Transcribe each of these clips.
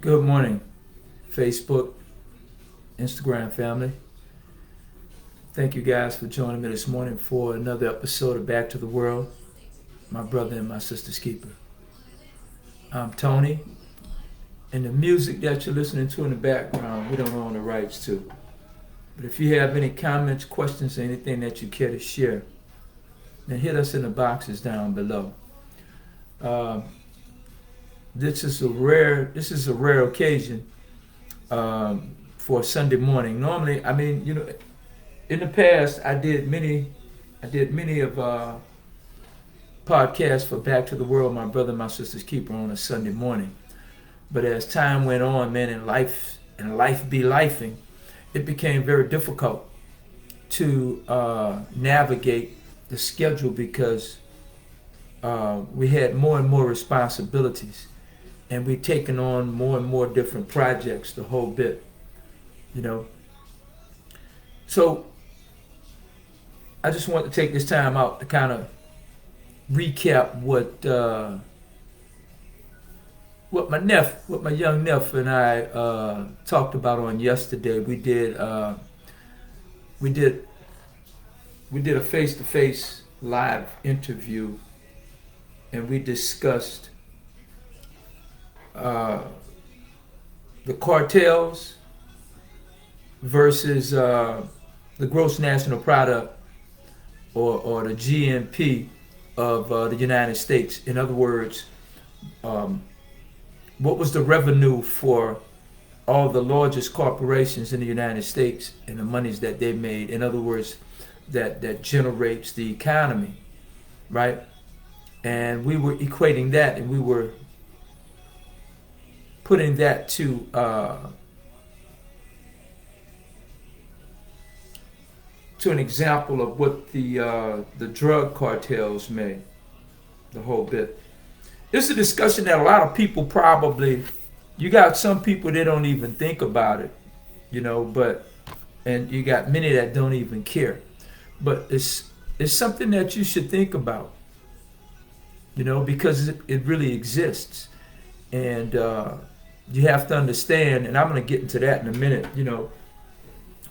Good morning, Facebook, Instagram family. Thank you guys for joining me this morning for another episode of Back to the World, my brother and my sister's keeper. I'm Tony, and the music that you're listening to in the background, we don't own the rights to. But if you have any comments, questions, or anything that you care to share, then hit us in the boxes down below. This is a rare occasion for Sunday morning. Normally, in the past I did many of podcasts for Back to the World, my brother and my sister's keeper, on a Sunday morning. But as time went on, man, and life be lifing, it became very difficult to navigate the schedule because we had more and more responsibilities. And we've taken on more and more different projects, the whole bit, So I just want to take this time out to kind of recap what my young nephew and I talked about on yesterday. We did a face-to-face live interview, and we discussed the cartels versus the gross national product or the GNP of the United States. In other words, what was the revenue for all the largest corporations in the United States and the monies that they made? In other words, that generates the economy, right? And we were equating that, and we were putting that to an example of what the drug cartels made, the whole bit. This is a discussion that a lot of people probably, you got some people that don't even think about it, and you got many that don't even care. But it's something that you should think about, because it really exists. And you have to understand, and I'm going to get into that in a minute,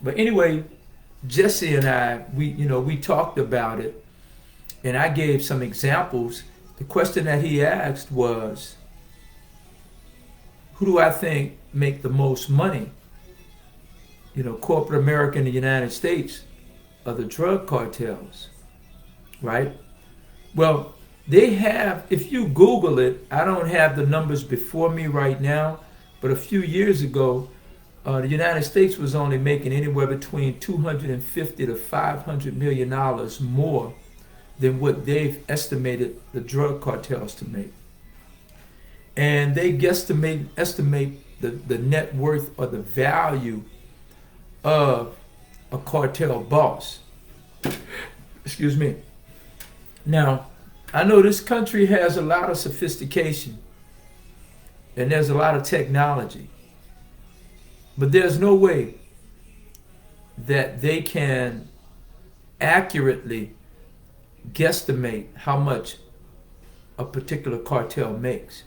But anyway, Jesse and I, we talked about it, and I gave some examples. The question that he asked was, who do I think make the most money? Corporate America in the United States or the drug cartels, right? Well, they have, if you Google it, I don't have the numbers before me right now, but a few years ago, the United States was only making anywhere between $250 to $500 million more than what they've estimated the drug cartels to make. And they estimate the net worth or the value of a cartel boss. Excuse me. Now, I know this country has a lot of sophistication and there's a lot of technology, but there's no way that they can accurately guesstimate how much a particular cartel makes.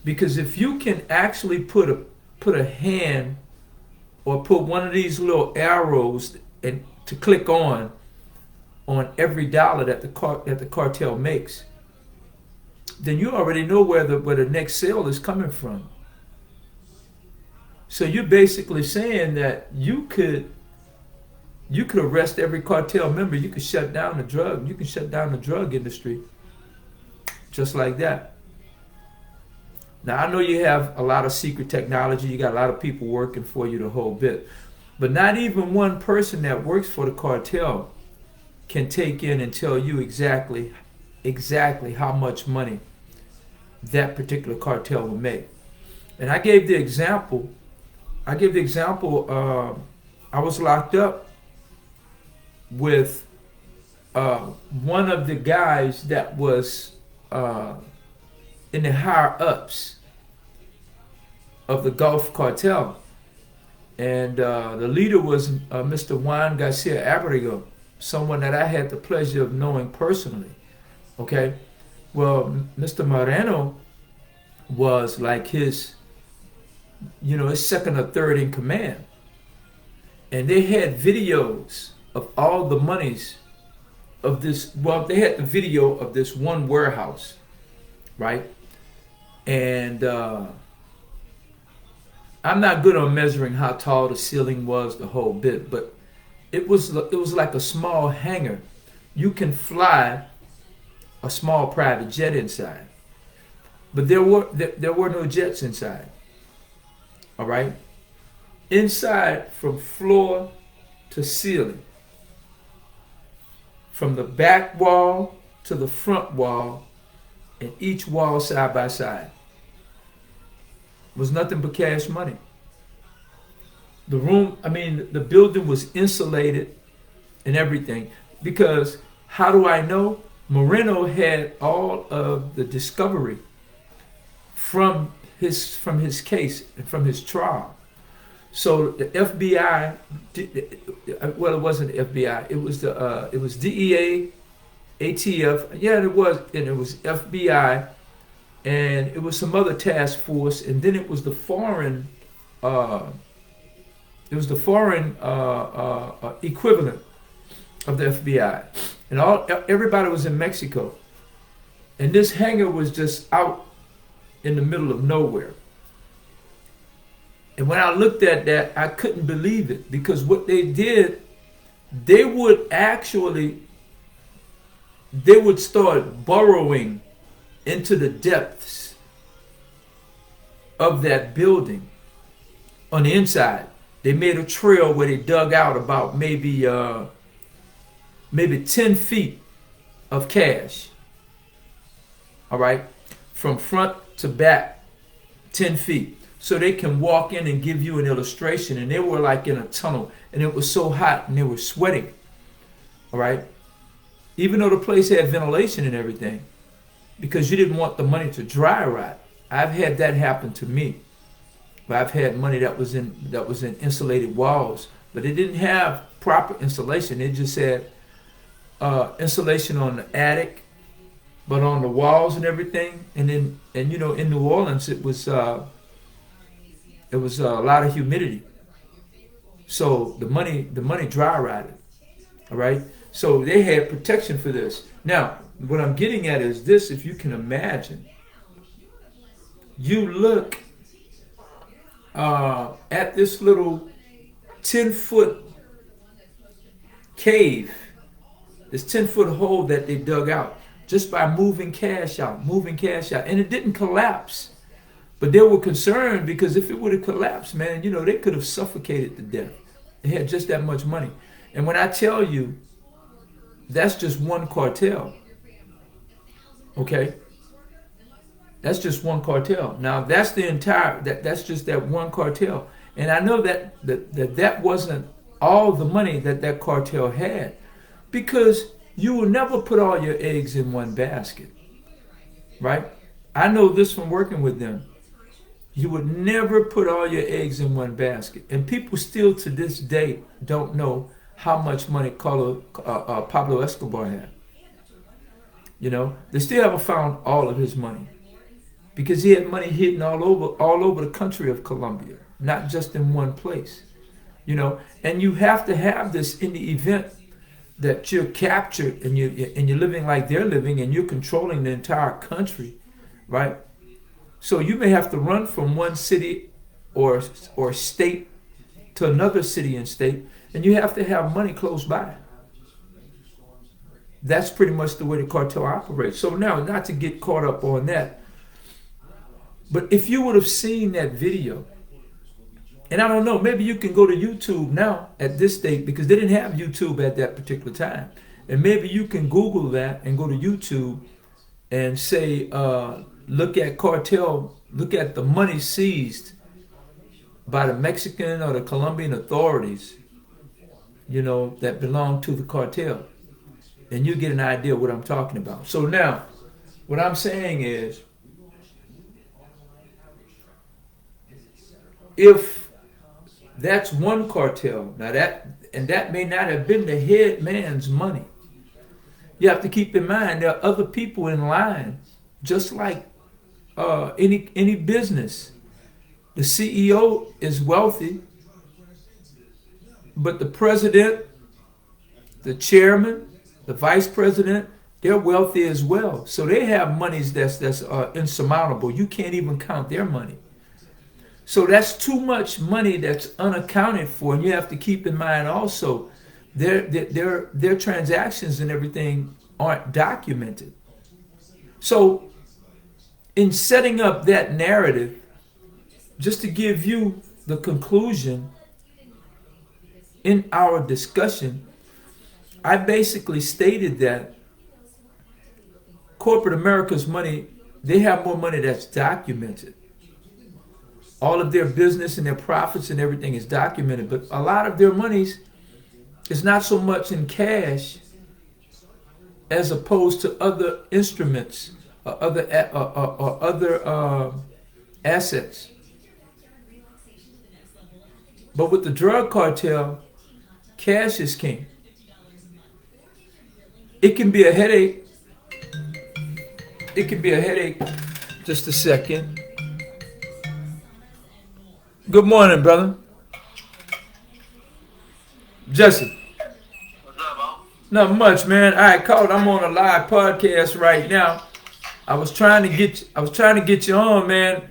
Because if you can actually put a hand or put one of these little arrows and to click on every dollar that the cartel makes, then you already know where the next sale is coming from. So you're basically saying that you could arrest every cartel member. You could shut down the drug industry just like that. Now, I know you have a lot of secret technology. You got a lot of people working for you the whole bit. But not even one person that works for the cartel can take in and tell you exactly how much money that particular cartel will make. And I gave the example, I was locked up with one of the guys that was in the higher ups of the Gulf Cartel. And the leader was Mr. Juan Garcia Abrego, someone that I had the pleasure of knowing personally. Okay, well, Mr. Moreno was like his is second or third in command. And they had videos of all the monies of this. Well, they had the video of this one warehouse, right? And I'm not good on measuring how tall the ceiling was, the whole bit, but it was like a small hangar. You can fly a small private jet inside, but there were no jets inside. All right, inside from floor to ceiling, from the back wall to the front wall, and each wall side by side was nothing but cash money. The building was insulated and everything, because how do I know? Moreno had all of the discovery from his case and from his trial. So the FBI, well, it wasn't the FBI. It was DEA, ATF. Yeah, it was, and it was FBI, and it was some other task force, and then it was the foreign. It was the foreign equivalent of the FBI, and everybody was in Mexico, and this hangar was just out in the middle of nowhere. And when I looked at that, I couldn't believe it, because what they did, they would start burrowing into the depths of that building on the inside. They made a trail where they dug out about maybe 10 feet of cash. All right, from front to back, 10 feet. So they can walk in and give you an illustration. And they were like in a tunnel, and it was so hot, and they were sweating. All right, even though the place had ventilation and everything, because you didn't want the money to dry rot. I've had that happen to me. But I've had money that was in insulated walls, but it didn't have proper insulation. It just had insulation on the attic, but on the walls and everything. And in New Orleans, it was a lot of humidity, so the money dry rotted. All right, so they had protection for this. Now, what I'm getting at is this: if you can imagine, you look at this little 10-foot cave, this 10-foot hole that they dug out just by moving cash out. And it didn't collapse. But they were concerned, because if it would have collapsed, man, they could have suffocated to death. They had just that much money. And when I tell you, that's just one cartel. Okay? That's just one cartel. Now that's that's just that one cartel. And I know that wasn't all the money that cartel had, because you will never put all your eggs in one basket, right? I know this from working with them. You would never put all your eggs in one basket. And people still to this day don't know how much money Pablo Escobar had. They still haven't found all of his money, because he had money hidden all over the country of Colombia, not just in one place. And you have to have this in the event that you're captured and you're living like they're living, and you're controlling the entire country, right? So you may have to run from one city or state to another city and state, and you have to have money close by. That's pretty much the way the cartel operates. So now, not to get caught up on that, but if you would have seen that video, and I don't know, maybe you can go to YouTube now at this date, because they didn't have YouTube at that particular time. And maybe you can Google that and go to YouTube and say, look at cartel, look at the money seized by the Mexican or the Colombian authorities, that belong to the cartel. And you get an idea of what I'm talking about. So now, what I'm saying is, if that's one cartel, now that may not have been the head man's money. You have to keep in mind there are other people in line, just like any business. The CEO is wealthy, but the president, the chairman, the vice president, they're wealthy as well. So they have monies that's insurmountable. You can't even count their money. So that's too much money that's unaccounted for, and you have to keep in mind also their transactions and everything aren't documented. So in setting up that narrative, just to give you the conclusion in our discussion, I basically stated that corporate America's money, they have more money that's documented. All of their business and their profits and everything is documented, but a lot of their monies is not so much in cash as opposed to other instruments or other assets. But with the drug cartel, cash is king. It can be a headache. It can be a headache. Just a second. Good morning, brother. Jesse. What's up, Bo? Not much, man. I called. I'm on a live podcast right now. I was trying to get you on, man,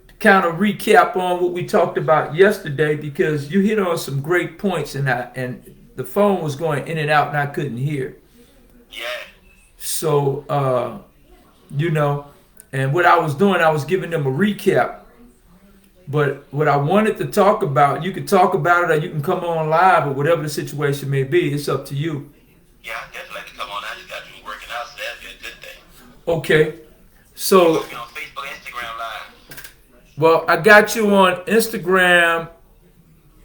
to kind of recap on what we talked about yesterday, because you hit on some great points, and the phone was going in and out and I couldn't hear. Yeah. So and what I was doing, I was giving them a recap. But what I wanted to talk about, you could talk about it or you can come on live or whatever the situation may be. It's up to you. Yeah, I definitely like to come on. I just got you working out, so that'd be a good thing. Okay. So, You on Facebook, Instagram Live. well, I got you on Instagram.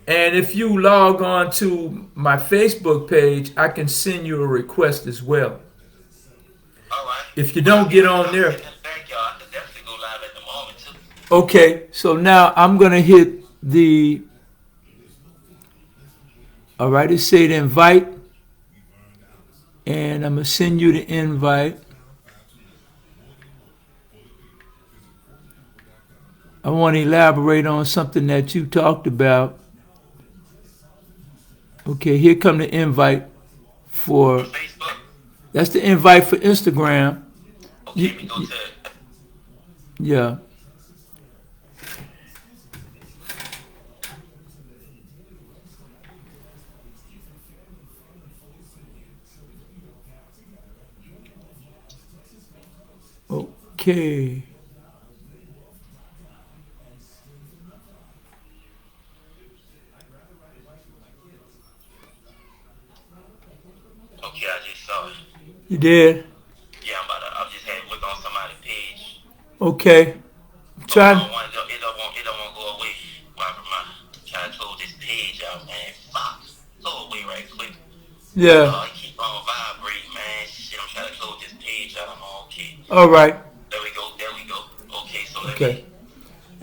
And if you log on to my Facebook page, I can send you a request as well. All right. If you don't get on there. Thank y'all. I could definitely go live at the moment, too. Okay, so now I'm going to hit the, all right, it said invite, and I'm going to send you the invite. I want to elaborate on something that you talked about. Okay, here come the invite for, Facebook. that's the invite for Instagram. Okay, let me go to it. Yeah. Okay. Okay, I just saw it. You did? Yeah, I just had to look on somebody's page. Okay. Try. It don't want to go away. Why am I trying to close this page out, man? Fuck. Go away right quick. Yeah. It keep on vibrating, man. Shit, I'm trying to close this page out. Okay. All right. There we go. Okay, so let Okay. me...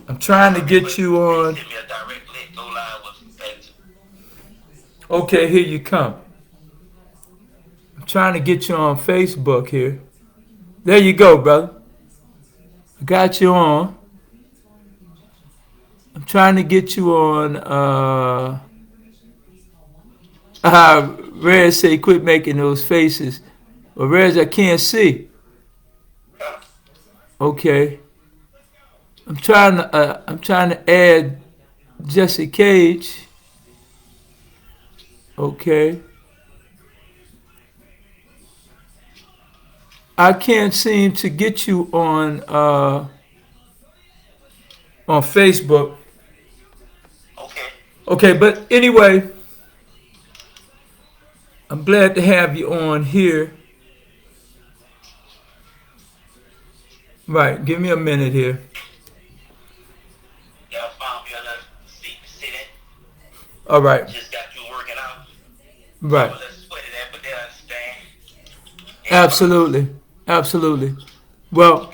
I'm trying to get you on. Send me a direct link. Go live with that. Okay, here you come. I'm trying to get you on Facebook here. There you go, brother. I got you on. I'm trying to get you on. Rez say quit making those faces. Well, Rez, I can't see. Okay. I'm trying to add Jesse Cage. Okay. I can't seem to get you on Facebook. Okay. Okay, but anyway, I'm glad to have you on here. Right, give me a minute here. Yeah, I found me another seat in. All right, Just got you working out. right. So let's sweat it that, but they understand. Absolutely, absolutely. Well,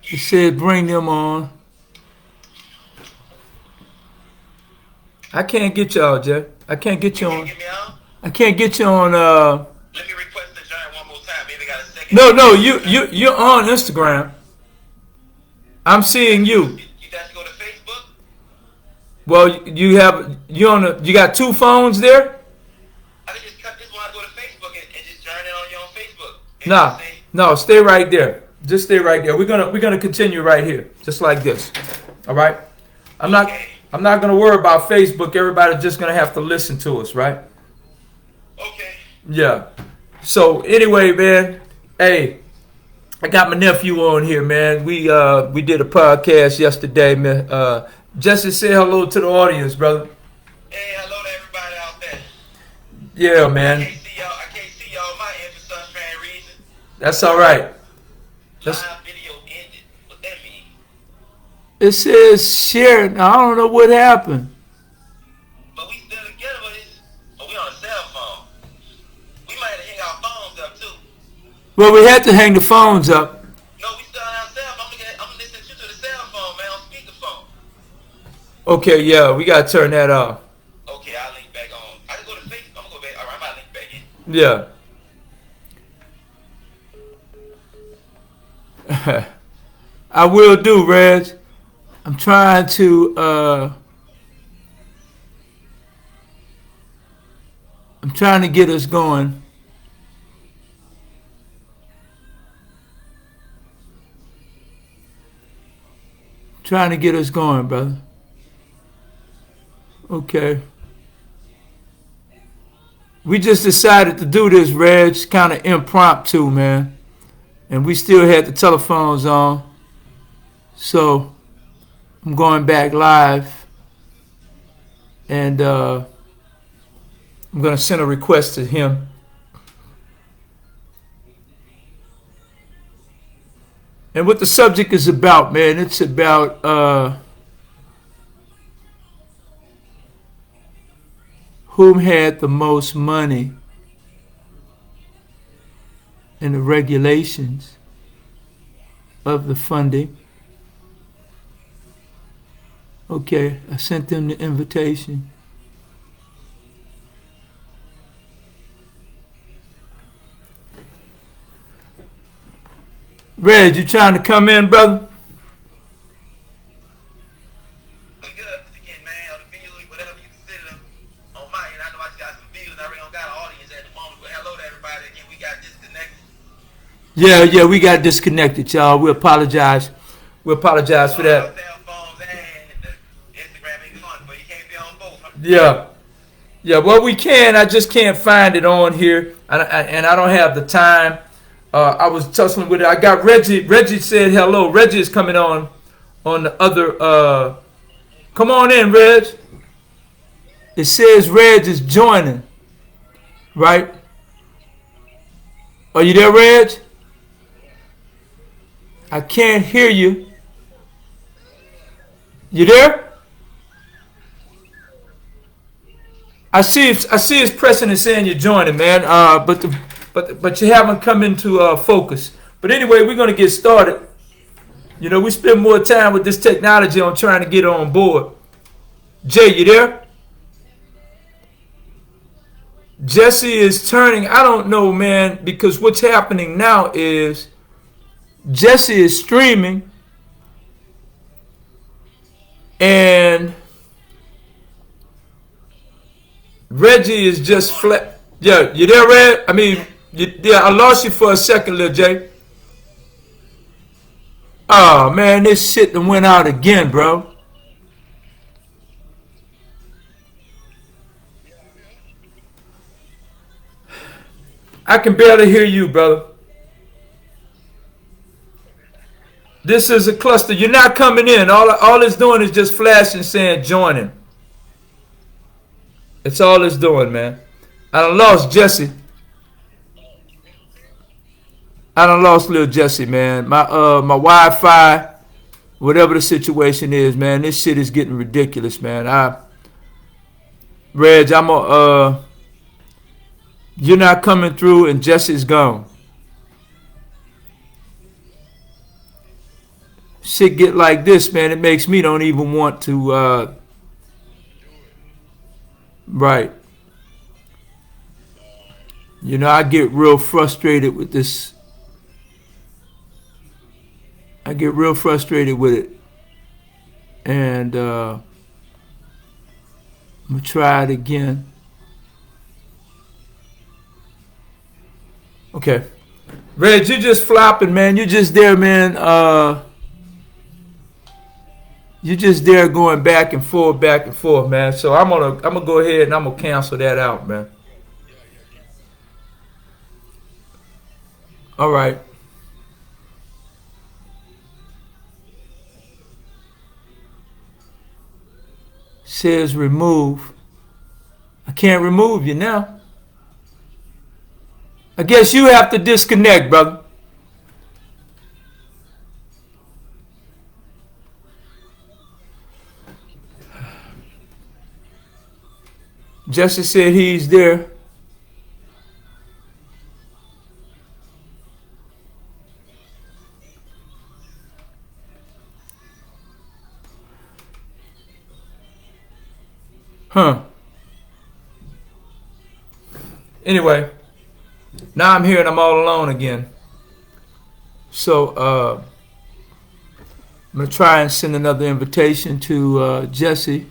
it said bring them on. I can't get y'all, Jeff. I can't get you on. Get me on? I can't get you on. Let me request the joint one more time. Maybe got a second. No, you're on Instagram. I'm seeing you. You got to go to Facebook. Well, you got two phones there? I can just cut this one. I go to Facebook and just join it on your own Facebook. And Nah, say, no, stay right there. Just stay right there. We're gonna continue right here, just like this. All right. okay. I'm not gonna worry about Facebook. Everybody's just gonna have to listen to us, right? Okay. Yeah. So anyway, man. Hey, I got my nephew on here, man. We did a podcast yesterday, man. Jesse, say hello to the audience, brother. Hey, hello to everybody out there. Yeah, man. I can't see y'all my end for some strange reason. That's all right. Live video ended. What that mean? It says share. Now, I don't know what happened. But we still together, but we on a cell phone. We might have to hang our phones up too. Well, we had to hang the phones up. No, we still on our cell phone. I'm listening to you to the cell phone, man, on speakerphone. Okay, yeah, we gotta turn that off. Okay, I'll link back on. I can go to Facebook. I'm gonna go back. All right, I'm about to link back in. Yeah. I will do, Reg. I'm trying to get us going. Trying to get us going, brother. Okay. We just decided to do this, Reg, kind of impromptu, man. And we still had the telephones on. So I'm going back live. And I'm going to send a request to him. And what the subject is about, man, it's about whom had the most money in the regulations of the funding. Okay, I sent them the invitation. Reg, you trying to come in, brother? Yeah, we got disconnected, y'all. We apologize. We apologize for that. Yeah. Well, we can. I just can't find it on here, and I don't have the time. I was tussling with it. I got Reggie. Reggie said hello. Reggie is coming on the other. Come on in, Reg. It says Reg is joining. Right? Are you there, Reg? I can't hear you. You there? I see it's pressing and saying you're joining, man. But you haven't come into focus. But anyway, we're gonna get started. You know, we spend more time with this technology on trying to get on board. Jay, you there? Jesse is turning. I don't know, man, because what's happening now is Jesse is streaming, and Reggie is just flat. Yeah, you there, Reg? I mean, I lost you for a second, Lil J. Oh, man, this shit done went out again, bro. I can barely hear you, brother. This is a cluster. You're not coming in. All it's doing is just flashing saying joining. It's all it's doing, man. I done lost Jesse. I done lost little Jesse, man. My Wi-Fi, whatever the situation is, man, this shit is getting ridiculous, man. Reg, you're not coming through and Jesse's gone. Shit get like this, man, it makes me don't even want to right. You know, I get real frustrated with this I get real frustrated with it. And I'm going to try it again. Okay. Reg, you just flopping, man. You just there, man. You just there going back and forth, man. So I'm gonna go ahead and I'm gonna cancel that out, man. All right. Says remove. I can't remove you now. I guess you have to disconnect, brother. Jesse said he's there. Huh. Anyway, now I'm here and I'm all alone again. So I'm going to try and send another invitation to Jesse.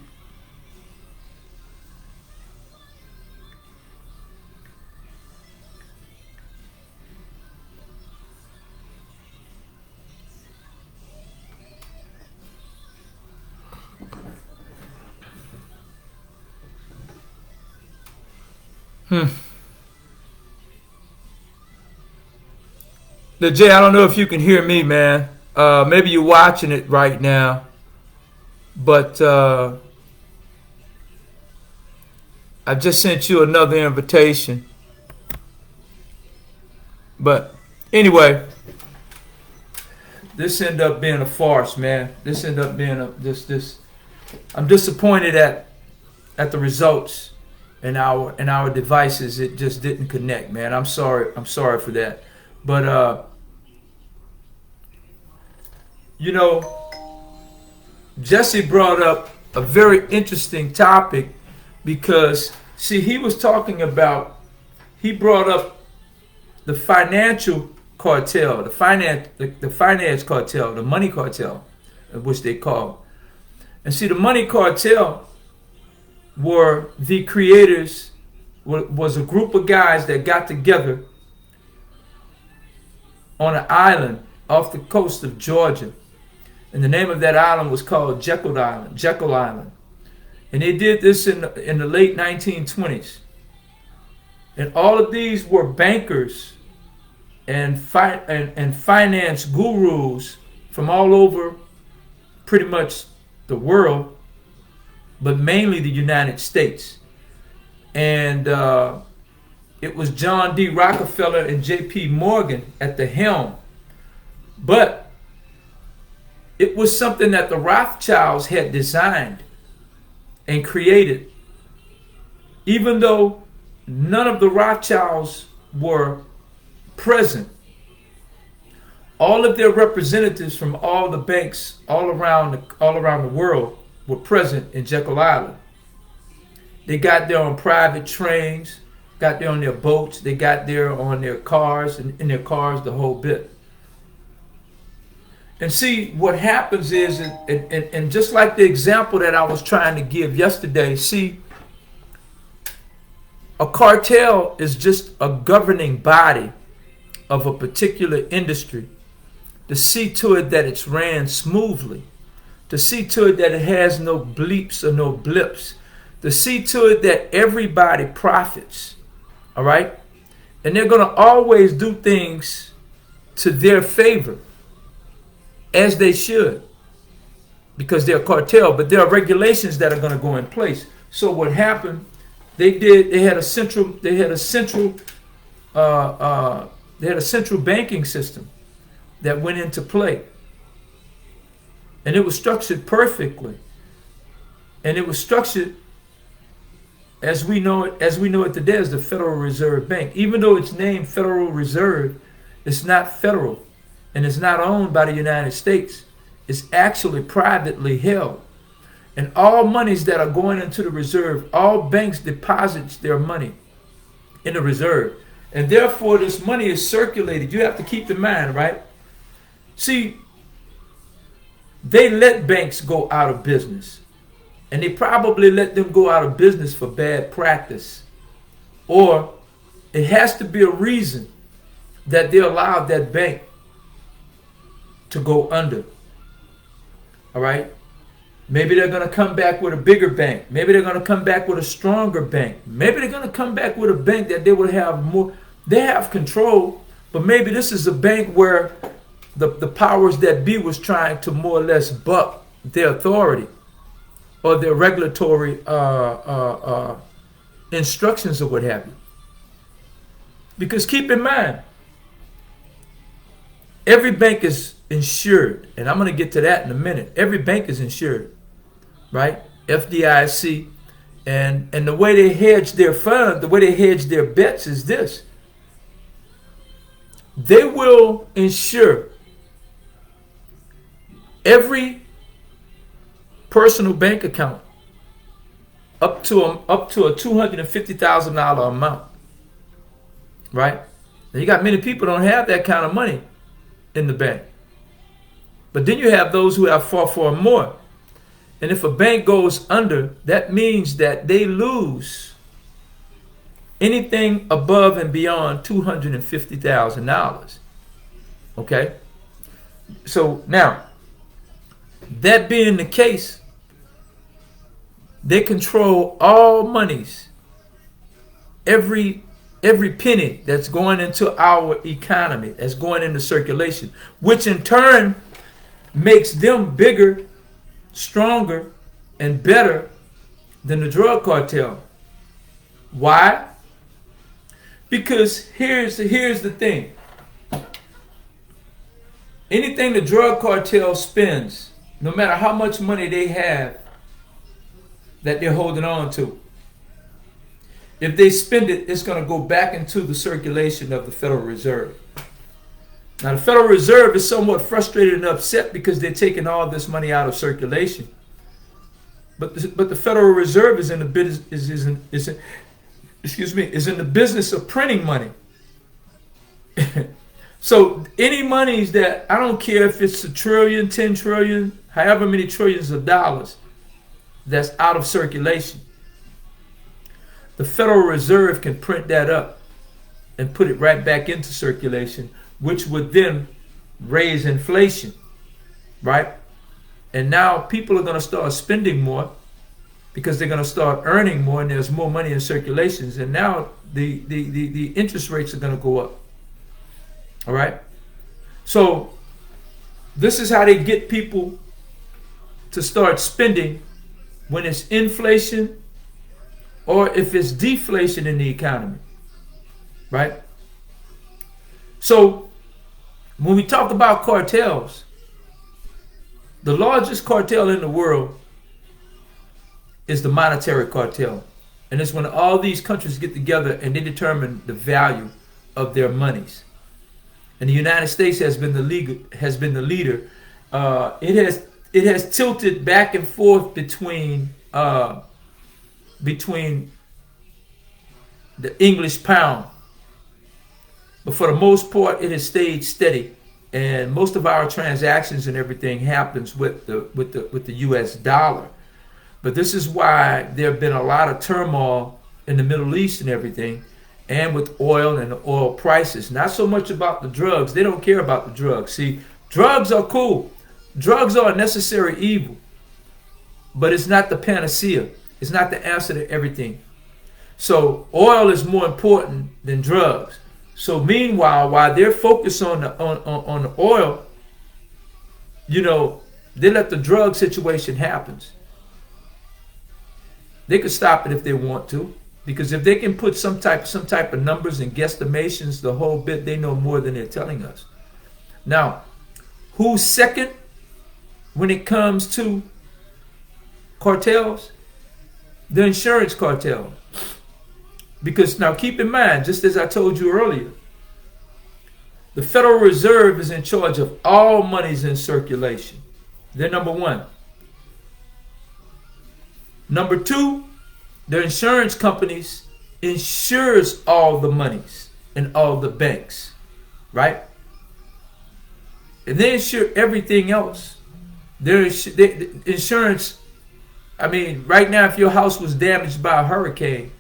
Now, Jay, I don't know if you can hear me, man. Maybe you're watching it right now. But I just sent you another invitation. But anyway, this ended up being a farce, man. This ended up being this. I'm disappointed at the results. And our devices, it just didn't connect, man. I'm sorry for that. But you know, Jesse brought up a very interesting topic because see, he brought up the financial cartel, the finance cartel, the money cartel, which they call. And see, the money cartel were the creators, was a group of guys that got together on an island off the coast of Georgia. And the name of that island was called Jekyll Island. And they did this in the late 1920s. And all of these were bankers and finance gurus from all over pretty much the world, but mainly the United States. And it was John D. Rockefeller and J.P. Morgan at the helm. But it was something that the Rothschilds had designed and created. Even though none of the Rothschilds were present, all of their representatives from all the banks all around the world were present in Jekyll Island. They got there on private trains, got there on their boats, they got there on their cars, and in their cars, the whole bit. And see, what happens is, and just like the example that I was trying to give yesterday, see, a cartel is just a governing body of a particular industry to see to it that it's ran smoothly, to see to it that it has no bleeps or no blips, to see to it that everybody profits, all right? And they're going to always do things to their favor, as they should, because they're a cartel, but there are regulations that are going to go in place. So what happened, they had a central banking system that went into play. And it was structured perfectly. And it was structured as we know it today as the Federal Reserve Bank. Even though it's named Federal Reserve, it's not federal. And it's not owned by the United States. It's actually privately held. And all monies that are going into the reserve, all banks deposits their money in the reserve. And therefore, this money is circulated. You have to keep in mind, right? See, they let banks go out of business. And they probably let them go out of business for bad practice. Or it has to be a reason that they allowed that bank to go under. All right? Maybe they're going to come back with a bigger bank. Maybe they're going to come back with a stronger bank. Maybe they're going to come back with a bank that they will have more. They have control, but maybe this is a bank where the powers that be was trying to more or less buck their authority or their regulatory instructions or what have you. Because keep in mind, every bank is insured, and I'm going to get to that in a minute. Every bank is insured, right? FDIC, and the way they hedge their fund, the way they hedge their bets is this. They will insure every personal bank account up to a $250,000 amount, right? Now you got many people don't have that kind of money in the bank, but then you have those who have far more. And if a bank goes under, that means that they lose anything above and beyond $250,000. Okay? So now, that being the case, they control all monies, every penny that's going into our economy, that's going into circulation, which in turn makes them bigger, stronger, and better than the drug cartel. Why? Because here's the thing. Anything the drug cartel spends, no matter how much money they have that they're holding on to, if they spend it, it's going to go back into the circulation of the Federal Reserve. Now, the Federal Reserve is somewhat frustrated and upset because they're taking all this money out of circulation. But the Federal Reserve is in the business is in the business of printing money. So any monies that, I don't care if it's $1 trillion, 10 trillion, however many trillions of dollars that's out of circulation, the Federal Reserve can print that up and put it right back into circulation, which would then raise inflation, right? And now people are going to start spending more because they're going to start earning more, and there's more money in circulations. And now the interest rates are going to go up. All right? So this is how they get people to start spending when it's inflation or if it's deflation in the economy. Right? So when we talk about cartels, the largest cartel in the world is the monetary cartel. And it's when all these countries get together and they determine the value of their monies. And the United States has been the leader. It has tilted back and forth between the English pound, but for the most part, it has stayed steady. And most of our transactions and everything happens with the U.S. dollar. But this is why there have been a lot of turmoil in the Middle East and everything, and with oil and the oil prices. Not so much about the drugs. They don't care about the drugs. See, drugs are cool. Drugs are a necessary evil. But it's not the panacea. It's not the answer to everything. So oil is more important than drugs. So meanwhile, while they're focused on the oil, they let the drug situation happen. They could stop it if they want to, because if they can put some type of numbers and guesstimations, the whole bit, they know more than they're telling us. Now, who's second when it comes to cartels? The insurance cartel. Because now keep in mind, just as I told you earlier, the Federal Reserve is in charge of all monies in circulation. They're number one. Number two, the insurance companies insures all the monies and all the banks, right? And they insure everything else. Insurance. I mean, right now, if your house was damaged by a hurricane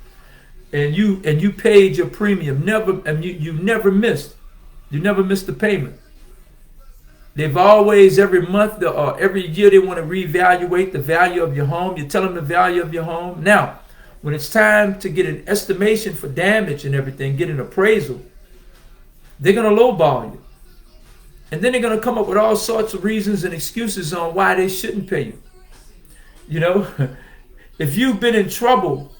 and you paid your premium, you never missed. You never missed the payment. They've always, every month or every year, they want to reevaluate the value of your home. You tell them the value of your home. Now, when it's time to get an estimation for damage and everything, get an appraisal, they're going to lowball you. And then they're going to come up with all sorts of reasons and excuses on why they shouldn't pay you. You know, if you've been in trouble,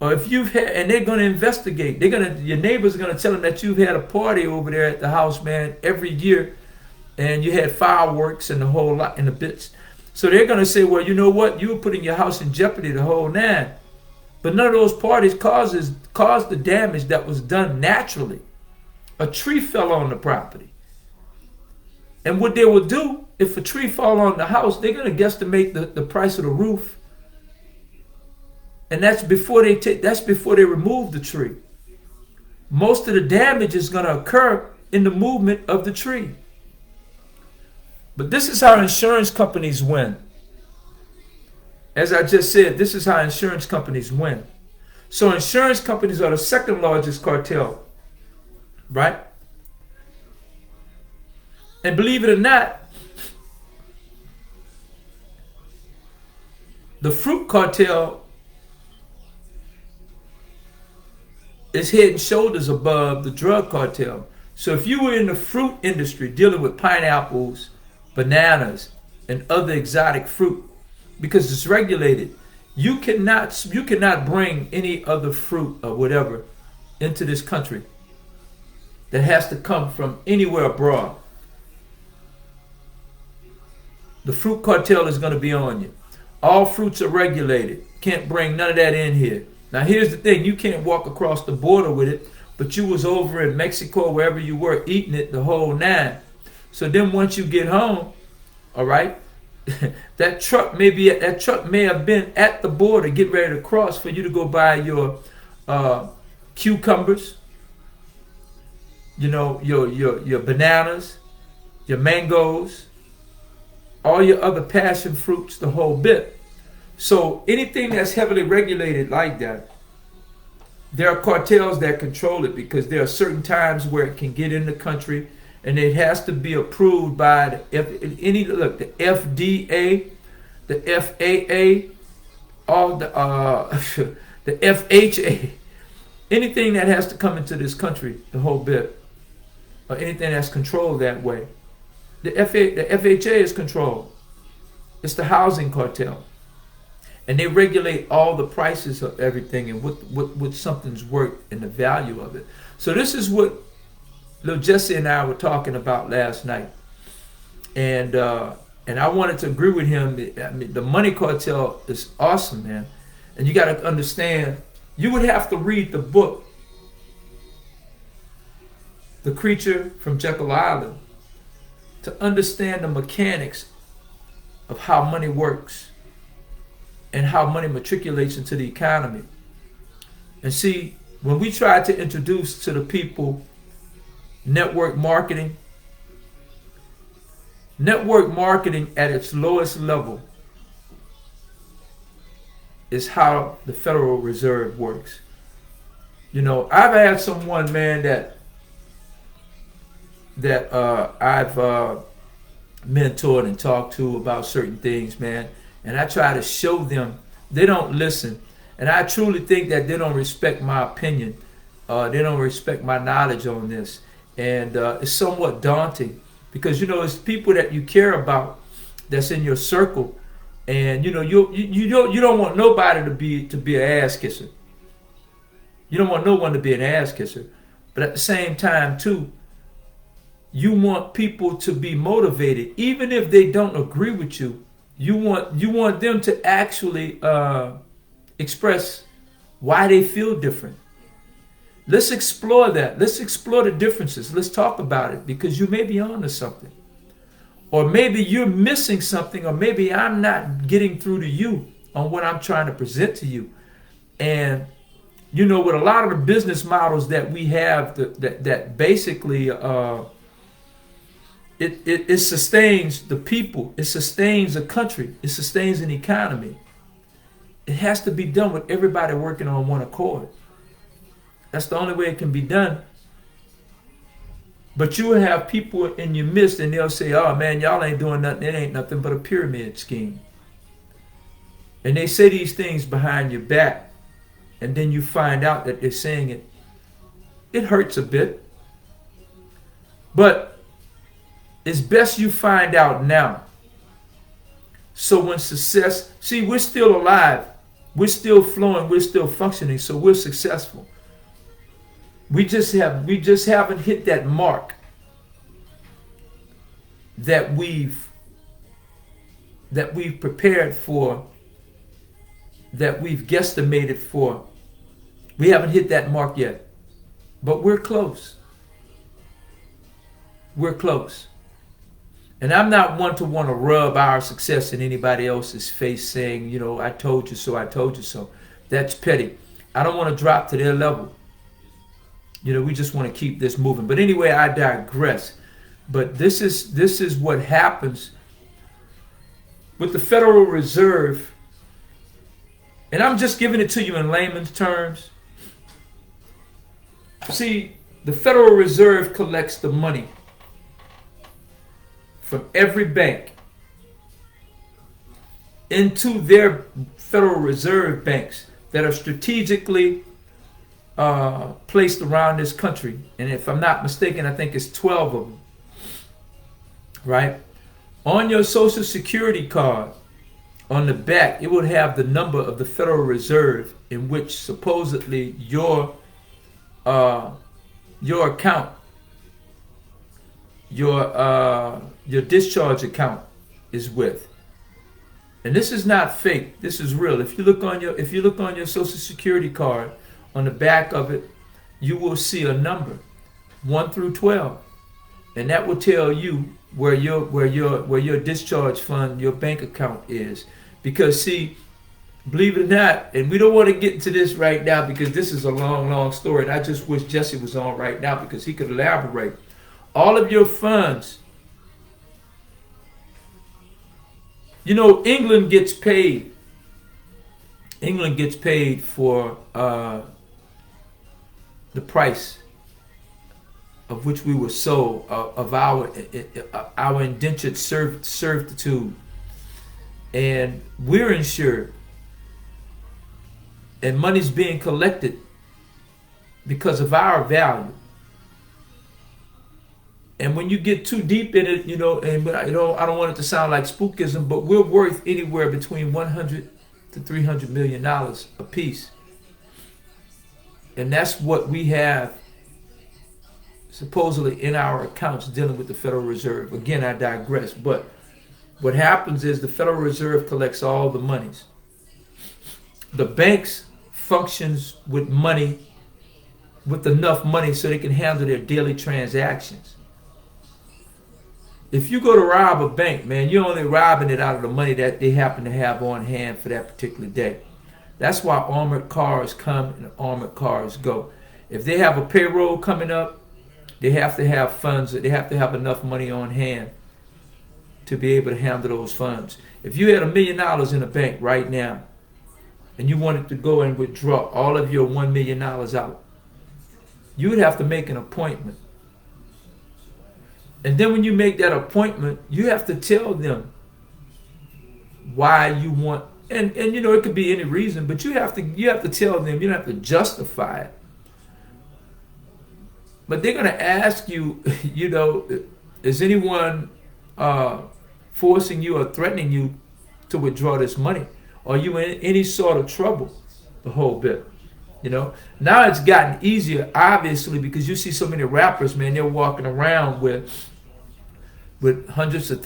or if you've had, and they're going to investigate, your neighbors are going to tell them that you've had a party over there at the house, man, every year, and you had fireworks and the whole lot and the bits. So they're going to say, well, you know what? You were putting your house in jeopardy, the whole nine. But none of those parties caused the damage that was done naturally. A tree fell on the property. And what they will do, if a tree fall on the house, they're going to guesstimate the price of the roof. And that's before they remove the tree. Most of the damage is going to occur in the movement of the tree. But this is how insurance companies win. As I just said, this is how insurance companies win. So insurance companies are the second largest cartel, right? And believe it or not, the fruit cartel is head and shoulders above the drug cartel. So if you were in the fruit industry dealing with pineapples, bananas, and other exotic fruit, because it's regulated, you cannot bring any other fruit or whatever into this country that has to come from anywhere abroad. The fruit cartel is going to be on you. All fruits are regulated. Can't bring none of that in here. Now here's the thing, you can't walk across the border with it, but you was over in Mexico, wherever you were, eating it the whole nine. So then once you get home, all right, that truck may have been at the border getting ready to cross for you to go buy your cucumbers, you know, your bananas, your mangoes, all your other passion fruits, the whole bit. So anything that's heavily regulated like that, there are cartels that control it, because there are certain times where it can get in the country, and it has to be approved by the FDA, the FAA, all the the FHA. Anything that has to come into this country, the whole bit, or anything that's controlled that way. The FHA is controlled. It's the housing cartel. And they regulate all the prices of everything and what something's worth and the value of it. So this is what Lil Jesse and I were talking about last night. And I wanted to agree with him. I mean, the money cartel is awesome, man. And you got to understand, you would have to read the book, The Creature from Jekyll Island, to understand the mechanics of how money works and how money matriculates into the economy. And see, when we try to introduce to the people network marketing at its lowest level is how the Federal Reserve works. You know, I've had someone, man, that I've mentored and talked to about certain things, man, and I try to show them. They don't listen, and I truly think that they don't respect my opinion. They don't respect my knowledge on this, and it's somewhat daunting, because you know it's people that you care about that's in your circle, and you know you don't want nobody to be an ass kisser. You don't want no one to be an ass kisser, but at the same time too, you want people to be motivated, even if they don't agree with you. You want them to actually express why they feel different. Let's explore that. Let's explore the differences. Let's talk about it, because you may be on to something. Or maybe you're missing something, or maybe I'm not getting through to you on what I'm trying to present to you. And, you know, with a lot of the business models that we have that basically it sustains the people. It sustains a country. It sustains an economy. It has to be done with everybody working on one accord. That's the only way it can be done. But you will have people in your midst and they'll say, oh man, y'all ain't doing nothing. It ain't nothing but a pyramid scheme. And they say these things behind your back. And then you find out that they're saying it. It hurts a bit. But it's best you find out now. So when success, see, we're still alive. We're still flowing. We're still functioning. So we're successful. We just haven't hit that mark that we've prepared for, that we've guesstimated for. We haven't hit that mark yet. But we're close. We're close. And I'm not one to want to rub our success in anybody else's face saying, you know, I told you so, I told you so. That's petty. I don't want to drop to their level. You know, we just want to keep this moving. But anyway, I digress. But this is what happens with the Federal Reserve. And I'm just giving it to you in layman's terms. See, the Federal Reserve collects the money from every bank into their Federal Reserve banks that are strategically placed around this country. And if I'm not mistaken, I think it's 12 of them. Right? On your Social Security card, on the back, it would have the number of the Federal Reserve in which supposedly your account, your discharge account is with. And this is not fake. This is real. If you look on your Social Security card, on the back of it, you will see a number, 1 through 12, and that will tell you where your discharge fund, your bank account is. Because see, believe it or not, and we don't want to get into this right now because this is a long story, and I just wish Jesse was on right now because he could elaborate. All of your funds, you know, England gets paid. England gets paid for the price of which we were sold, of our indentured servitude, and we're insured, and money's being collected because of our value. And when you get too deep in it, you know, and I don't want it to sound like spookism, but we're worth anywhere between $100 to $300 million a piece. And that's what we have supposedly in our accounts dealing with the Federal Reserve. Again, I digress. But what happens is the Federal Reserve collects all the monies. The banks functions with money, with enough money so they can handle their daily transactions. If you go to rob a bank, man, you're only robbing it out of the money that they happen to have on hand for that particular day. That's why armored cars come and armored cars go. If they have a payroll coming up, they have to have funds. They have to have enough money on hand to be able to handle those funds. If you had $1 million in a bank right now and you wanted to go and withdraw all of your $1 million out, you would have to make an appointment. And then when you make that appointment, you have to tell them why you want. And you know, it could be any reason, but you have to tell them. You don't have to justify it. But they're going to ask you, you know, is anyone forcing you or threatening you to withdraw this money? Are you in any sort of trouble? The whole bit, you know. Now it's gotten easier, obviously, because you see so many rappers, man. They're walking around with hundreds and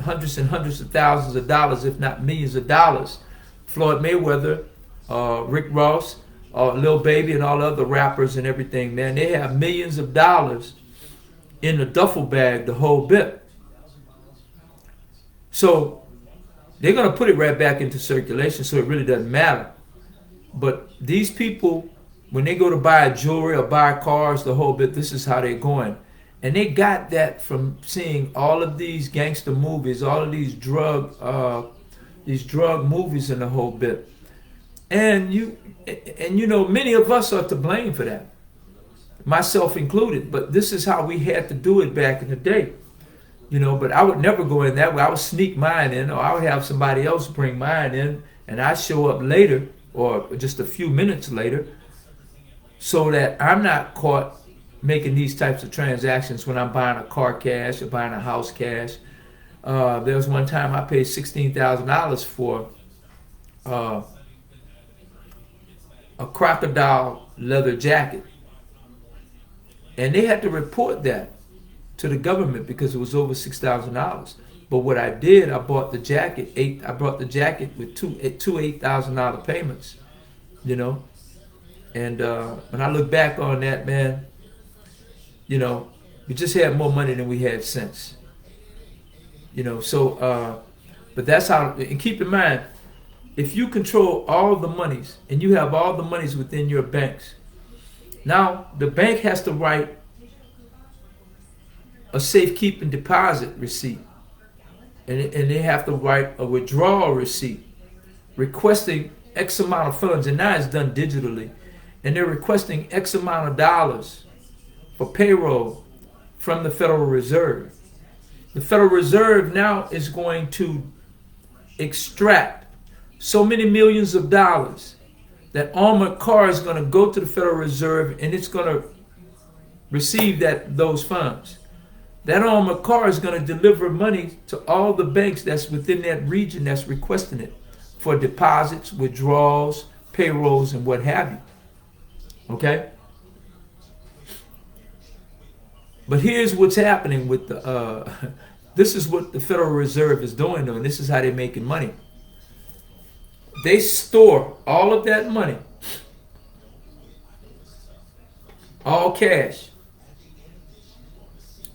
hundreds of thousands of dollars, if not millions of dollars. Floyd Mayweather, Rick Ross, Lil Baby, and all the other rappers and everything, man, they have millions of dollars in the duffel bag, the whole bit. So they're going to put it right back into circulation, so it really doesn't matter. But these people, when they go to buy jewelry or buy cars, the whole bit, this is how they're going. And they got that from seeing all of these gangster movies, all of these drug movies and the whole bit. And you know, many of us are to blame for that, myself included. But this is how we had to do it back in the day, you know. But I would never go in that way. I would sneak mine in, or I would have somebody else bring mine in, and I show up later or just a few minutes later, so that I'm not caught making these types of transactions when I'm buying a car cash or buying a house cash. There was one time I paid $16,000 for a crocodile leather jacket, and they had to report that to the government because it was over $6,000. But what I did, I bought the jacket. I bought the jacket with two $8,000 payments, you know. And when I look back on that, man, you know, we just had more money than we had sense. You know, so, but that's how, and keep in mind, if you control all the monies and you have all the monies within your banks, now the bank has to write a safekeeping deposit receipt. And they have to write a withdrawal receipt requesting X amount of funds, and now it's done digitally. And they're requesting X amount of dollars for payroll from the Federal Reserve. The Federal Reserve now is going to extract so many millions of dollars that armored car is going to go to the Federal Reserve, and it's going to receive those funds. That armored car is going to deliver money to all the banks that's within that region that's requesting it for deposits, withdrawals, payrolls, and what have you. Okay? But here's what's happening with this is what the Federal Reserve is doing, though, and this is how they're making money. They store all of that money, all cash,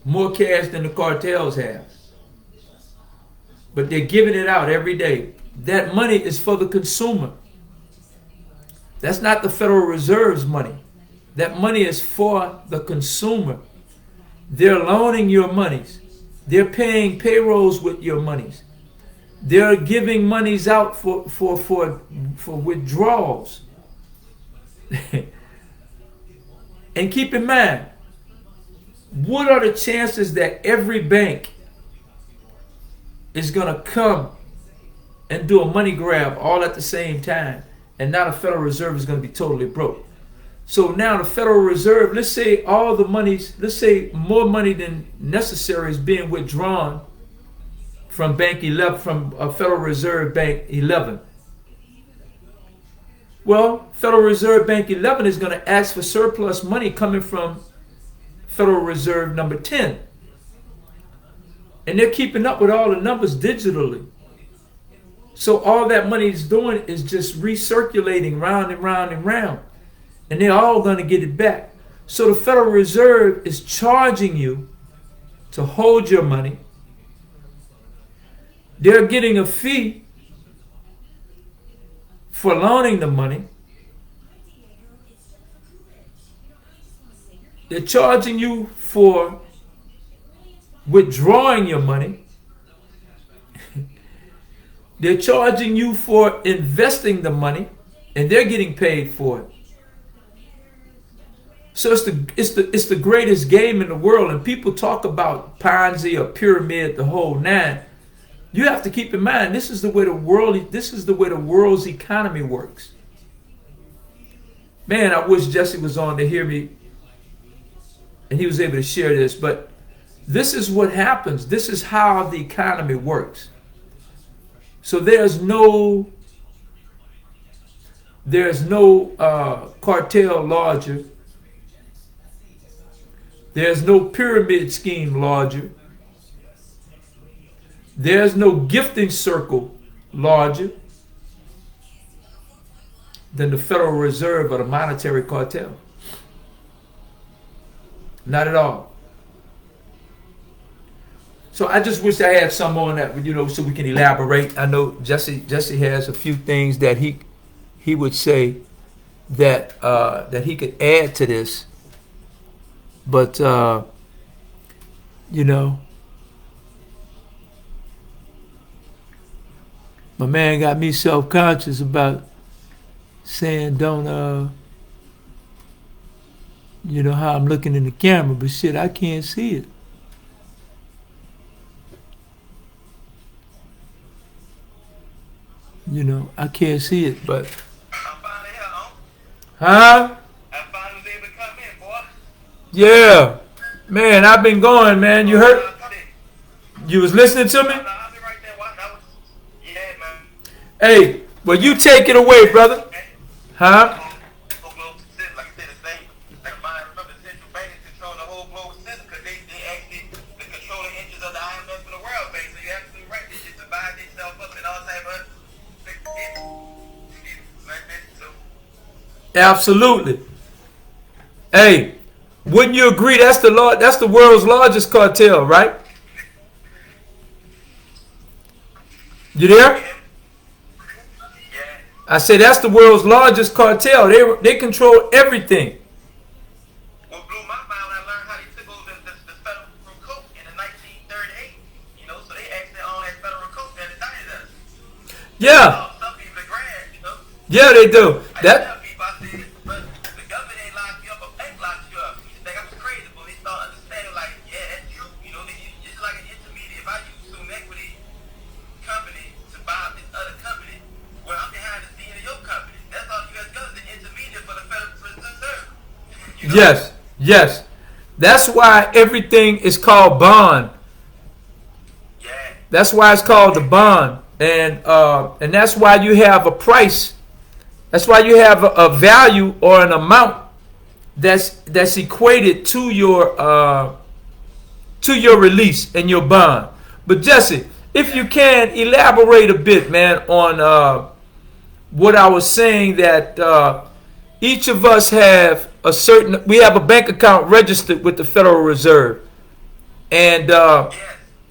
more cash than the cartels have. But they're giving it out every day. That money is for the consumer. That's not the Federal Reserve's money. That money is for the consumer. They're loaning your monies. They're paying payrolls with your monies. They're giving monies out for withdrawals. And keep in mind, what are the chances that every bank is going to come and do a money grab all at the same time, and now the Federal Reserve is going to be totally broke? So now the Federal Reserve, let's say more money than necessary is being withdrawn from Bank 11, from Federal Reserve Bank 11. Well, Federal Reserve Bank 11 is going to ask for surplus money coming from Federal Reserve number 10. And they're keeping up with all the numbers digitally. So all that money is doing is just recirculating round and round and round. And they're all going to get it back. So the Federal Reserve is charging you to hold your money. They're getting a fee for loaning the money. They're charging you for withdrawing your money. They're charging you for investing the money, and they're getting paid for it. So it's the greatest game in the world. And people talk about Ponzi or pyramid, the whole nine. You have to keep in mind, this is the way the world's economy works. Man, I wish Jesse was on to hear me and he was able to share this, but this is what happens. This is how the economy works. So there's no cartel larger. There's no pyramid scheme larger. There's no gifting circle larger than the Federal Reserve or the monetary cartel. Not at all. So I just wish I had some on that, so we can elaborate. I know Jesse has a few things that he would say that he could add to this. But You know, my man got me self-conscious about saying don't you know how I'm looking in the camera, but shit, I can't see it. You know, I can't see it, but I'm finally here, huh? huh? I finally was able to come in, boy. Yeah, man, I've been going, man. You heard? You was listening to me? I'll be right there. That was, yeah, man. Hey, well, you take it away, brother. Huh? Whole globe system, like I said, the same. Like I remember the central bank is controlling the whole globe system because they actually the controlling interest of the IMF and the World Bank. So you're absolutely right. They just divide themselves up in all type of like this. So Absolutely. Hey, wouldn't you agree that's the world's largest cartel, right? You there? yeah, I say that's the world's largest cartel. They control everything. what blew my mind when I learned how they took over the federal coast in the 1938. You know, so they actually own that federal coast that indicted us. Yeah, Some people are grand, you know. yeah, they do. I That tell people, I said, but the government ain't locked you up, a bank locked you up. You think I was crazy, but they start understanding, like, yeah, that's true. You know, it's like an intermediate. If I use Sonetquity company to buy up this other company, well, I'm behind the scene of your company. That's all you guys got is an intermediate for the Federal Reserve. You know? yes, yes. That's why everything is called bond. Yeah. That's why it's called the bond, and that's why you have a price. That's why you have a value or an amount that's equated to your release and your bond. But Jesse, if you can elaborate a bit, man, on what I was saying that each of us have we have a bank account registered with the Federal Reserve, and Yes.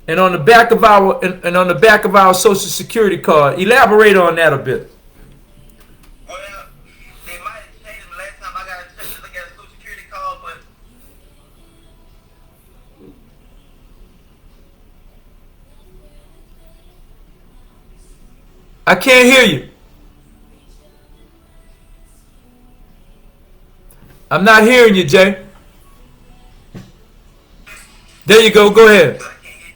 and on the back of our Social Security card. Elaborate on that a bit. Well, they might have changed them last time I got a chance to look at a Social Security card, but I can't hear you. I'm not hearing you, Jay. There you go. Go ahead. I can't get.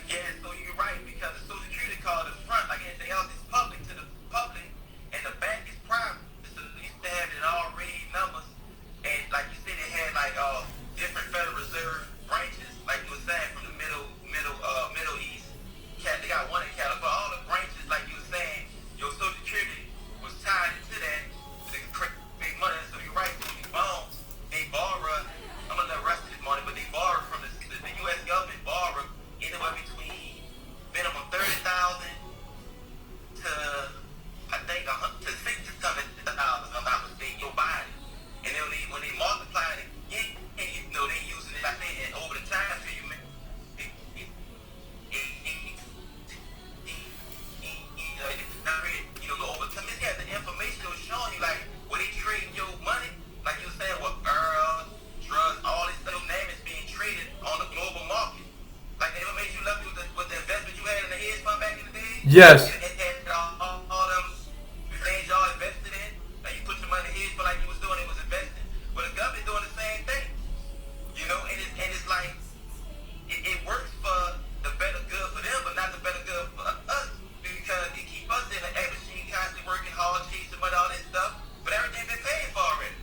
Yeah, so you're right because the Social Security card is front, like anything else, is public to the public, and the bank is private. So they used to have it in all red numbers, and like you said, they had like different Federal Reserve branches, like you were saying, from the Middle East. They got one in California, but all the branches, like you were saying, your Social Security was tied into that. They could create big money. So you're right. So these bonds, they borrow. I'm gonna let the rest of this money, but they borrow from the U.S. government borrow anywhere between minimum 30,000 to I think to 600,000. I'm not mistaken. Your body, and then when they multiply it again, you know they using it. I think and over the time so you know over time. This has the information that was showing you like where they trading your money, like you were saying, what girls, drugs, all this stuff, name is being traded on the global market. Like they ever made you lucky with the investment you had in the hedge fund back in the day? Yes. And all them things y'all invested in, like you put your money in the hedge fund like you was doing, it was investing. Well, the government doing the same thing, you know, and it's like it works for the better good for them, but not the better good for us because it keep us in the A machine constantly working hard, chasing money, all this stuff, but everything been paid for already.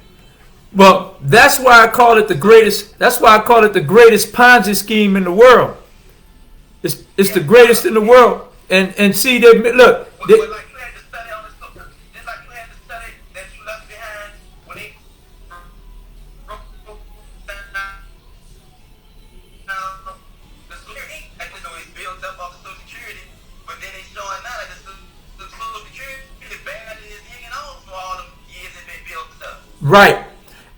Well, that's why I call it the greatest. That's why I call it the greatest Ponzi scheme in the world. It's the greatest in the world. And see, they look. They, But like you had to study on this, just like you had to study that you left behind when they the security, like you know, it's built up off the Social Security, but then they showing now that the Social Security bad is hanging on for all the years it's been built up. right.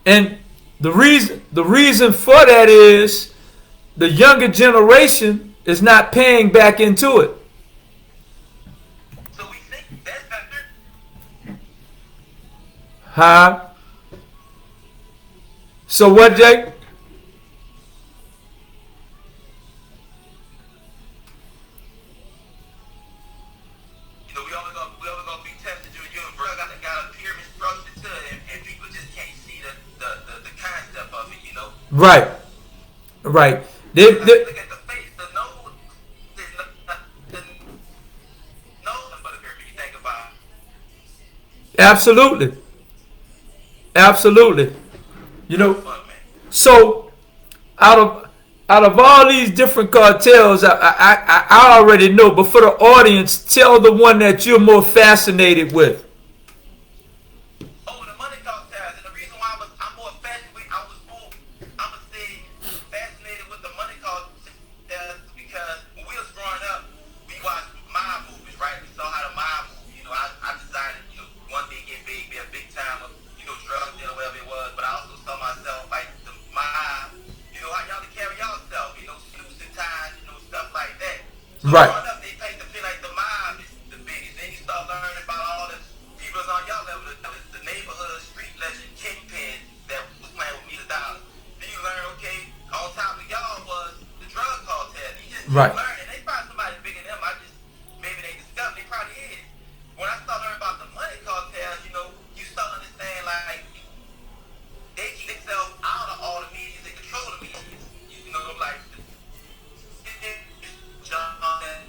And the reason for that is the younger generation is not paying back into it. So we think that's better. Huh? So what, Jake? Right. Right. Because I mean, look at the face. The nose is not, the nose is but a curve. You think about it. Absolutely. Absolutely. You That's know, fun, man. so out of all these different cartels, I already know, but for the audience, tell the one that you're more fascinated with. Oh, the money cocktails. And the reason why I'm more fascinated with, I was more, I'm going to say, fascinated with the money cocktails because when we was growing up, we watched mob movies, right? We saw how the mob movie, you know, I decided, you know, one day get big, be a big time of, you know, drug dealer, whatever it was. But I also saw myself like the mob, you know, how y'all to carry yourself, you know, suits and ties, you know, stuff like that. So Right. growing up, they paint the feel like the mob is the biggest. Then you start learning about all the people that's on your level, the neighborhood street legend kingpin that was playing with me the dollar. Then you learn, okay, on top of y'all was the drug cartel. You just keep Right. learning. They probably somebody bigger than them. I just maybe they discovered. They probably is. When I start learning about the money cartels, you know, you start understand like they keep themselves out of all the media. They control the media. You know, like John and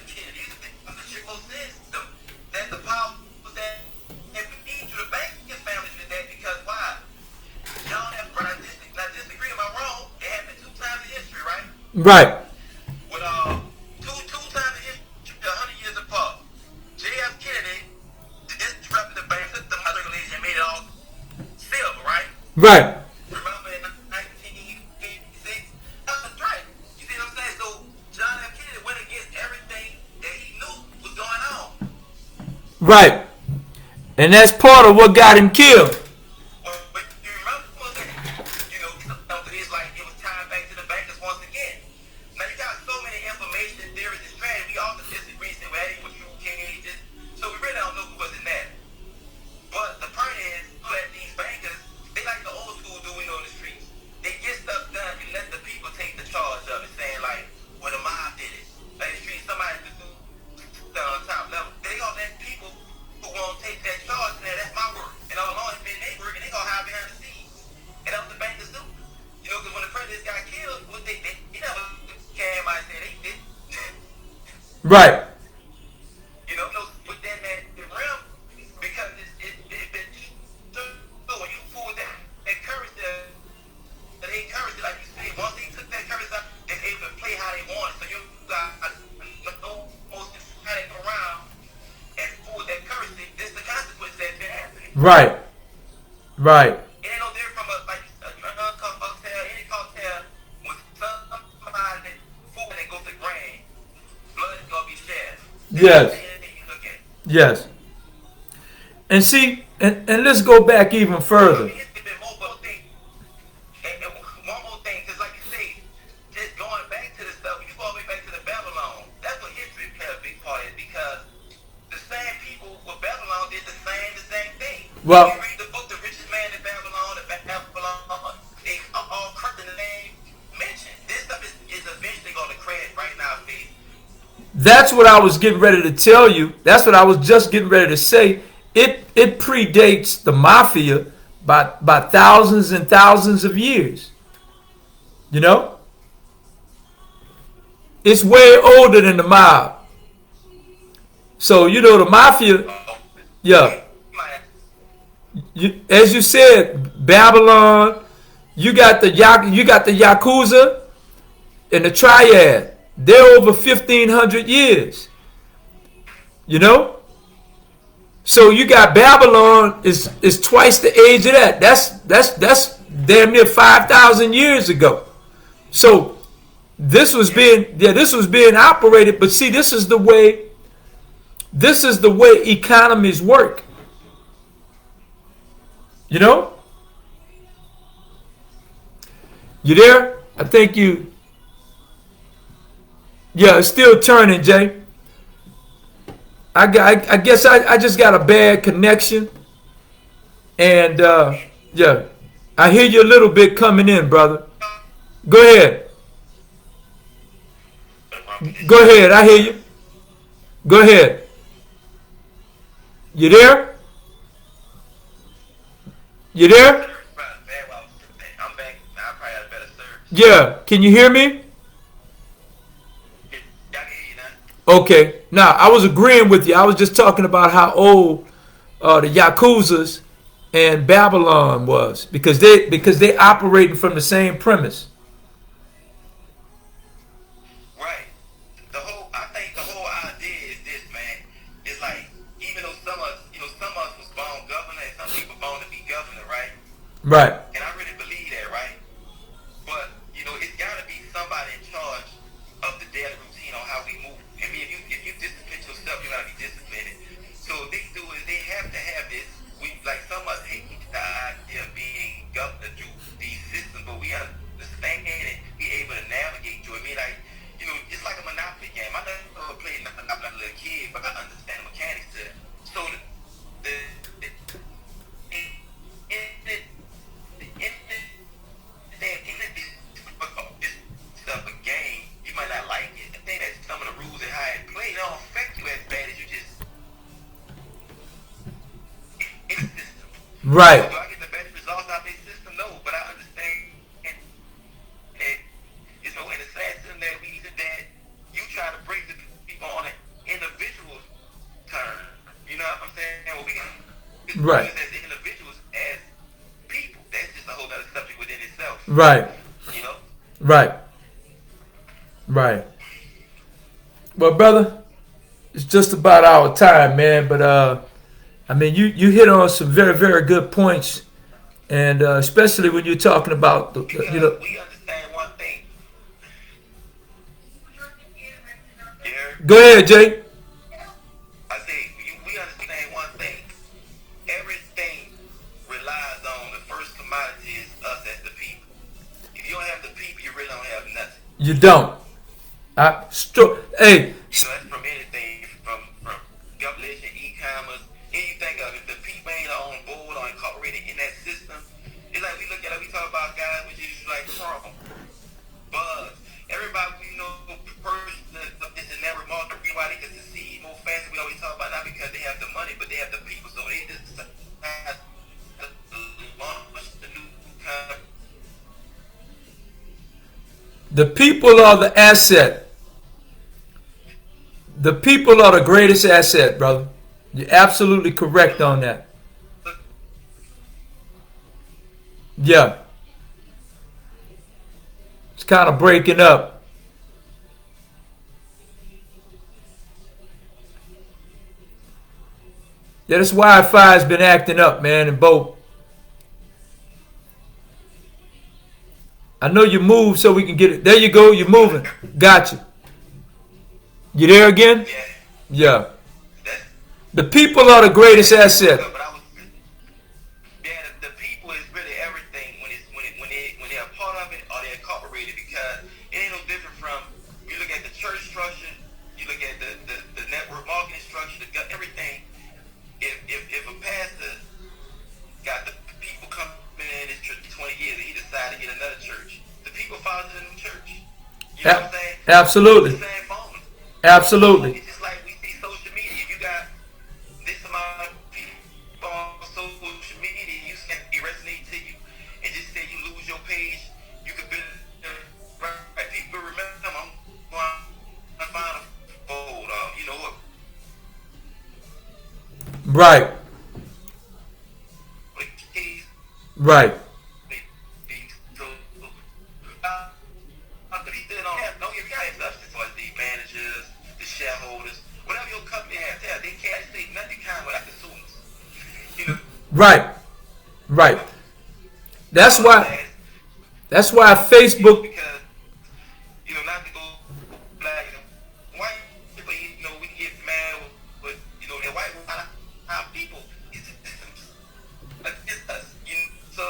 Kennedy. I'm the triple system. That's the power that if we need you, the banking families with that because why? John F. Brown, I disagree. Am I wrong? It happened 2 times in history, right? Right. With two times in history, 100 years apart. J.F. Kennedy disrupted the bank system, regulation, and made it all silver, right? Right. Remember in 1986? That was right. You see what I'm saying? So John F. Kennedy went against everything that he knew was going on. Right. And that's part of what got him killed. But you remember that, you know, it's like it was tied back to the bankers once again. Now you got so many information, theories, and strategies. We all disagree, say, well, that ain't what you can just. So we really don't know who was in that. But the point is, that these bankers, they like the old school do we know in the streets. They get stuff done and let the people take the charge of it, saying like, well, the mob did it. Like the street, somebody could do done on top level. They gonna let people who won't take that charge and say, that's my work. And all along it's been their work and they gonna hide behind the scenes. And that's what the bankers do. You know, because when the president got killed, what they never came out and said they did. Right. You know, with that man, the realm, because so when you pull that courage there, they encourage it, like you said, once they took that courage out, they're able to play how they want. So you got almost panic around and pull that courage. This is the consequence that's been happening. Right. Right. It ain't no different from a cartel, any cartel, when somebody fool and goes to grand, blood is gonna be shed. Yes. Anything you look at. Yes. And see, and let's go back even further. It's been more thing. And one more thing, because like you say, just going back to the stuff, when you go all the way back to the Babylon, that's what history played a big part in because the same people with Babylon did the same thing. Well, you read the book, The Richest Man in Babylon, they all cursed in the name mentioned. This stuff is eventually going to crash right now, Faith. that's what I was getting ready to tell you. That's what I was just getting ready to say. It predates the mafia by thousands and thousands of years. You know? It's way older than the mob. So, you know, the mafia, yeah. As you said, Babylon, you got the Yakuza and the Triad. They're over 1,500 years. You know? So you got Babylon is twice the age of that. That's damn near 5,000 years ago. So this was being operated, but see, this is the way economies work. You know? You there? I think you. Yeah, it's still turning, Jay. I guess I just got a bad connection, and yeah, I hear you a little bit coming in, brother. Go ahead. Go ahead. I hear you. Go ahead. You there? You there? Service probably bad while I was sitting there. I'm back. Now I probably had a better service. Yeah. Can you hear me? Y'all can hear you now. Okay. Now I was agreeing with you. I was just talking about how old the Yakuzas and Babylon was because they operating from the same premise. Right. I think the whole idea is this, man. It's like, even though some of us was born governor and some people born to be governor, right? Right. And I really believe that, right? But, it's got to be somebody in charge of the daily routine on how we move. I mean, if you discipline yourself, you got to be disciplined. So what they do is they have to have this. Like some of us hate the idea of being governed through these systems, but we understand it, be able to navigate through it. I mean, like, it's like a Monopoly game. I never played Monopoly like a little kid, but I understand the mechanics to it. So this stuff a game, you might not like it. I think that some of the rules and how it plays don't affect you as bad as you just in the system. Right. So do I get the best results out of this system? No, but I understand that in the system that you try to bring the people on an individual turn. You know what I'm saying? Well, we can Right. as individuals, as people. That's just a whole other subject within itself. Right. You know? Right. Right. Well, brother, it's just about our time, man. But I mean, you hit on some very, very good points, and especially when you're talking about Because we understand one thing. Yeah. Go ahead, Jay. I say we understand one thing. Everything relies on the first commodity is us as the people. If you don't have the people, you really don't have nothing. You don't. Hey. That's from anything, from government, e-commerce, anything of it. If the people ain't on board or incorporated in that system, it's like we talk about guys which is like Chrome, Buzz. Everybody person is in that remark. Why they can succeed more faster. We always talk about that because they have the money, but they have the people. So they just launch the new kind of. The people are the asset. The people are the greatest asset, brother. You're absolutely correct on that. Yeah. It's kind of breaking up. Yeah, this Wi-Fi has been acting up, man, in both. I know you moved so we can get it. There you go. You're moving. Gotcha. You there again? Yeah. Yeah. The people are the greatest asset. The people is really everything when they're a part of it or they're incorporated, because it ain't no different from, you look at the church structure, you look at the network marketing structure, everything. If a pastor got the people coming in this church 20 years and he decided to get another church, the people follow to the new church. You know what I'm saying? Absolutely. It's the same moment. Absolutely. It's just like we see social media. You got this amount of people on social media, you say it resonate to you, and just say you lose your page, you could build right. People remember them. I'm going to find a fold. You know what? Right. Right. The managers, the shareholders, whatever your company has, they can't say nothing kind without consumers. Right. Right. That's why Facebook. Because not to go black and white, but we get mad with and white how people against us. So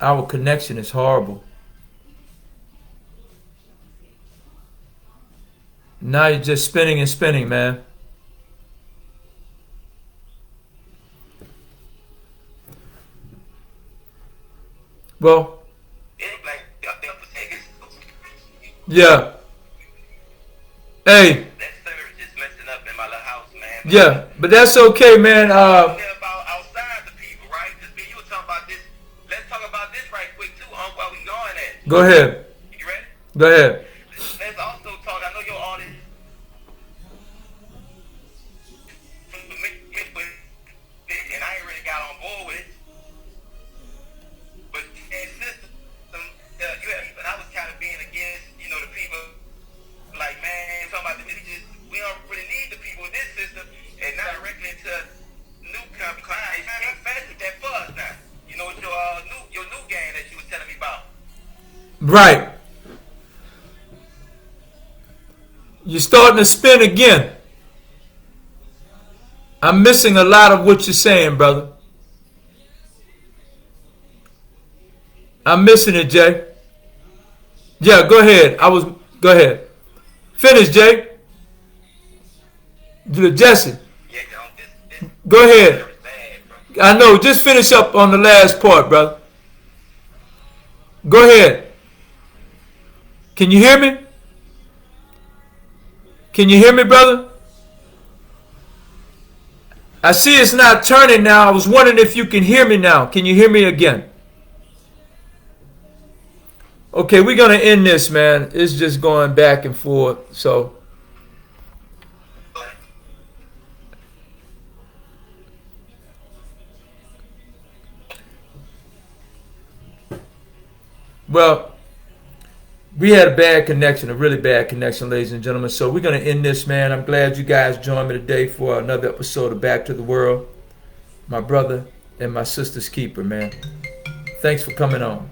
our connection is horrible. Now you're just spinning and spinning, man. Well, Yeah. Hey. That service just messing up in my little house, man. Yeah, but that's okay, man. About outside the people, right? Because you were talking about this. Let's talk about this right quick too, where we going at. Go ahead. You ready? Go ahead. Let's also talk. I know your audience. And I ain't really got on board with it. But and system, you have, but I was kind of being against, the people. Like, man, talking about we don't really need the people in this system, and not directly into new companies. It's ain't fast with that for us now. With your new game that you was telling me about. Right. You're starting to spin again. I'm missing a lot of what you're saying, brother. I'm missing it, Jay. Yeah, go ahead. Go ahead. Finish, Jay. Jesse. Go ahead. I know. Just finish up on the last part, brother. Go ahead. Can you hear me? Can you hear me, brother? I see it's not turning now. I was wondering if you can hear me now. Can you hear me again? Okay, we're going to end this, man. It's just going back and forth. So, well, we had a bad connection, a really bad connection, ladies and gentlemen. So we're going to end this, man. I'm glad you guys joined me today for another episode of Back to the World. My brother and my sister's keeper, man. Thanks for coming on.